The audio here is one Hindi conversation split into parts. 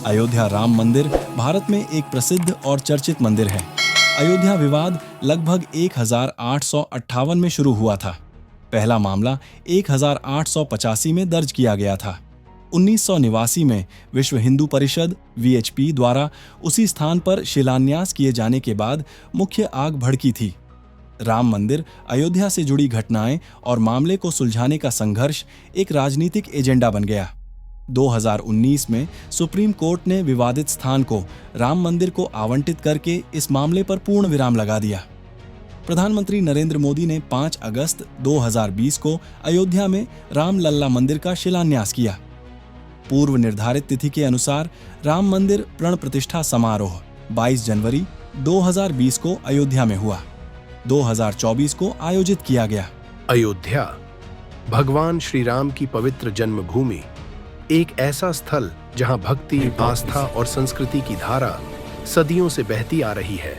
अयोध्या राम मंदिर भारत में एक प्रसिद्ध और चर्चित मंदिर है। अयोध्या विवाद लगभग 1858 में शुरू हुआ था। पहला मामला 1885 में दर्ज किया गया था। 1989 में विश्व हिंदू परिषद (VHP) द्वारा उसी स्थान पर शिलान्यास किए जाने के बाद मुख्य आग भड़की थी। राम मंदिर अयोध्या से जुड़ी घटनाएं और मामले को सुलझाने का संघर्ष एक राजनीतिक एजेंडा बन गया। 2019 में सुप्रीम कोर्ट ने विवादित स्थान को राम मंदिर को आवंटित करके इस मामले पर पूर्ण विराम लगा दिया। प्रधानमंत्री नरेंद्र मोदी ने 5 अगस्त 2020 को अयोध्या में रामलल्ला मंदिर का शिलान्यास किया। पूर्व निर्धारित तिथि के अनुसार राम मंदिर प्रण प्रतिष्ठा समारोह 22 जनवरी 2020 को अयोध्या में हुआ। 2024 को आयोजित किया गया। अयोध्या भगवान श्री राम की पवित्र जन्मभूमि, एक ऐसा स्थल जहां भक्ति, आस्था और संस्कृति की धारा सदियों से बहती आ रही है।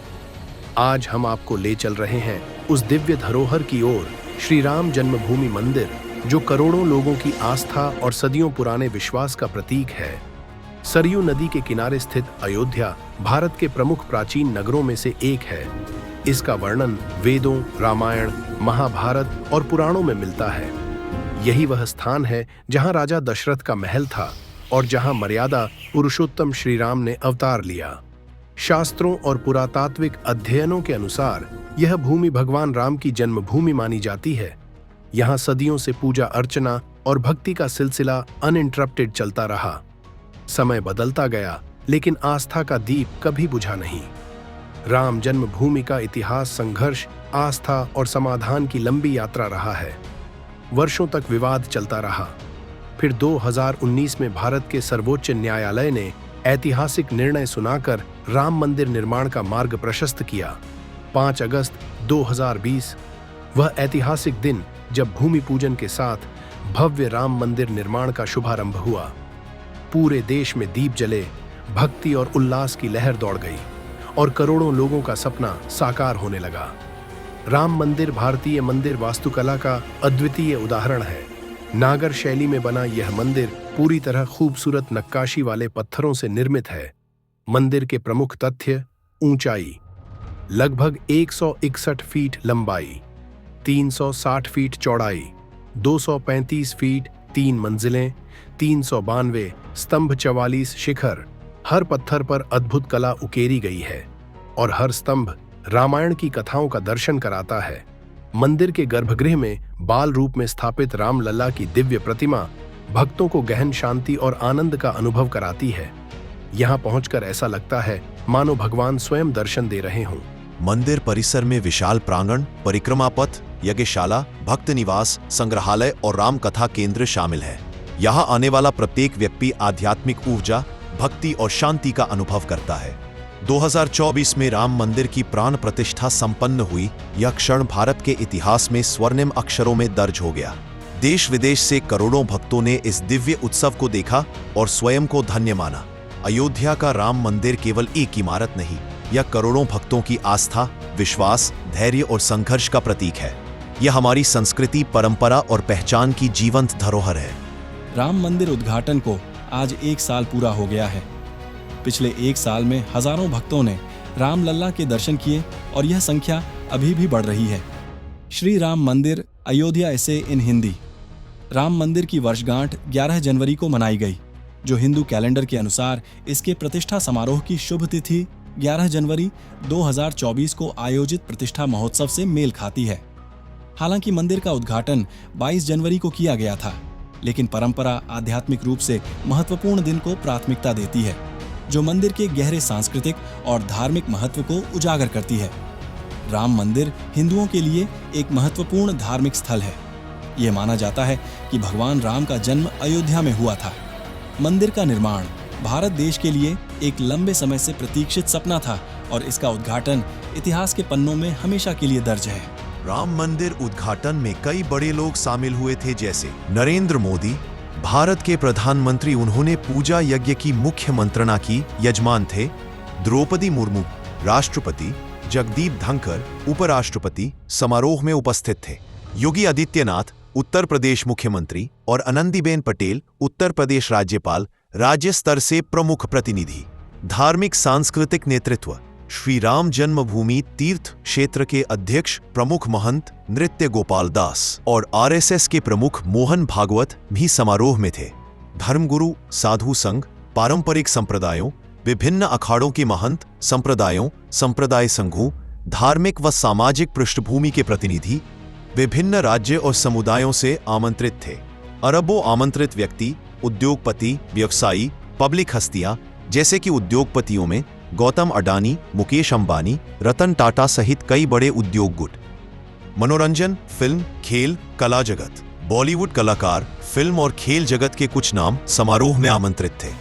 आज हम आपको ले चल रहे हैं उस दिव्य धरोहर की ओर, श्री राम जन्मभूमि मंदिर, जो करोड़ों लोगों की आस्था और सदियों पुराने विश्वास का प्रतीक है। सरयू नदी के किनारे स्थित अयोध्या भारत के प्रमुख प्राचीन नगरों में से एक है। इसका वर्णन वेदों, रामायण, महाभारत और पुराणों में मिलता है। यही वह स्थान है जहां राजा दशरथ का महल था और जहां मर्यादा पुरुषोत्तम श्री राम ने अवतार लिया। शास्त्रों और पुरातात्विक अध्ययनों के अनुसार यह भूमि भगवान राम की जन्मभूमि मानी जाती है। यहाँ सदियों से पूजा अर्चना और भक्ति का सिलसिला अनइंटरप्टेड चलता रहा। समय बदलता गया, लेकिन आस्था का दीप कभी बुझा नहीं। राम जन्मभूमि का इतिहास संघर्ष, आस्था और समाधान की लंबी यात्रा रहा है। वर्षों तक विवाद चलता रहा। फिर 2019 में भारत के सर्वोच्च न्यायालय ने ऐतिहासिक निर्णय सुनाकर राम मंदिर निर्माण का मार्ग प्रशस्त किया। 5 अगस्त 2020 वह ऐतिहासिक दिन जब भूमि पूजन के साथ भव्य राम मंदिर निर्माण का शुभारंभ हुआ। पूरे देश में दीप जले, भक्ति और उल्लास की लहर दौड़ गई और करोड़ों लोगों का सपना साकार होने लगा। राम मंदिर भारतीय मंदिर वास्तुकला का अद्वितीय उदाहरण है। नागर शैली में बना यह मंदिर पूरी तरह खूबसूरत नक्काशी वाले पत्थरों से निर्मित है। मंदिर के प्रमुख तथ्य: ऊंचाई लगभग 161 फीट, लंबाई 360 फीट, चौड़ाई 235 फीट, 3 मंजिलें, 392 स्तंभ, 44 शिखर। हर पत्थर पर अद्भुत कला उकेरी गई है और हर स्तंभ रामायण की कथाओं का दर्शन कराता है। मंदिर के गर्भगृह में बाल रूप में स्थापित रामलला की दिव्य प्रतिमा भक्तों को गहन शांति और आनंद का अनुभव कराती है। यहाँ पहुंचकर ऐसा लगता है मानो भगवान स्वयं दर्शन दे रहे हों। मंदिर परिसर में विशाल प्रांगण, परिक्रमा पथ, यज्ञशाला, भक्त निवास, संग्रहालय और राम कथा केंद्र शामिल है। यहाँ आने वाला प्रत्येक व्यक्ति आध्यात्मिक ऊर्जा, भक्ति और शांति का अनुभव करता है। 2024 में राम मंदिर की प्राण प्रतिष्ठा संपन्न हुई। यह क्षण भारत के इतिहास में स्वर्णिम अक्षरों में दर्ज हो गया। देश विदेश से करोड़ों भक्तों ने इस दिव्य उत्सव को देखा और स्वयं को धन्य माना। अयोध्या का राम मंदिर केवल एक इमारत नहीं, यह करोड़ों भक्तों की आस्था, विश्वास, धैर्य और संघर्ष का प्रतीक है। यह हमारी संस्कृति, परंपरा और पहचान की जीवंत धरोहर है। राम मंदिर उद्घाटन को आज 1 साल पूरा हो गया है। पिछले 1 साल में हजारों भक्तों ने रामलल्ला के दर्शन किए और यह संख्या अभी भी बढ़ रही है। श्री राम मंदिर अयोध्या इसे इन हिंदी। राम मंदिर की वर्षगांठ 11 जनवरी को मनाई गई, जो हिंदू कैलेंडर के अनुसार इसके प्रतिष्ठा समारोह की शुभ तिथि 11 जनवरी 2024 को आयोजित प्रतिष्ठा महोत्सव से मेल खाती है। हालांकि मंदिर का उद्घाटन 22 जनवरी को किया गया था, लेकिन परंपरा आध्यात्मिक रूप से महत्वपूर्ण दिन को प्राथमिकता देती है, जो मंदिर के गहरे सांस्कृतिक और धार्मिक महत्व को उजागर करती है। राम मंदिर हिंदुओं के लिए एक महत्वपूर्ण धार्मिक स्थल है। ये माना जाता है कि भगवान राम का जन्म अयोध्या में हुआ था। मंदिर का निर्माण भारत देश के लिए एक लंबे समय से प्रतीक्षित सपना था और इसका उद्घाटन इतिहास के पन्नों में हमेशा के लिए दर्ज है। राम मंदिर उद्घाटन में कई बड़े लोग शामिल हुए थे, जैसे नरेंद्र मोदी, भारत के प्रधानमंत्री। उन्होंने पूजा यज्ञ की मुख्य मंत्रणा की। यजमान थे द्रौपदी मुर्मू, राष्ट्रपति जगदीप धनखड़, उपराष्ट्रपति समारोह में उपस्थित थे। योगी आदित्यनाथ, उत्तर प्रदेश मुख्यमंत्री, और आनंदीबेन पटेल, उत्तर प्रदेश राज्यपाल, राज्य स्तर से प्रमुख प्रतिनिधि, धार्मिक सांस्कृतिक नेतृत्व, श्री राम जन्मभूमि तीर्थ क्षेत्र के अध्यक्ष प्रमुख महंत नृत्य गोपाल दास और आरएसएस के प्रमुख मोहन भागवत भी समारोह में थे। धर्मगुरु, साधु संघ, पारंपरिक संप्रदायों, विभिन्न अखाड़ों के महंत, संप्रदायों, संप्रदाय संघों, धार्मिक व सामाजिक पृष्ठभूमि के प्रतिनिधि विभिन्न राज्य और समुदायों से आमंत्रित थे। अरबों आमंत्रित व्यक्ति, उद्योगपति, व्यवसायी, पब्लिक हस्तियां जैसे कि उद्योगपतियों में गौतम अडानी, मुकेश अंबानी, रतन टाटा सहित कई बड़े उद्योग गुट। मनोरंजन, फिल्म, खेल, कला जगत, बॉलीवुड कलाकार, फिल्म और खेल जगत के कुछ नाम समारोह में आमंत्रित थे।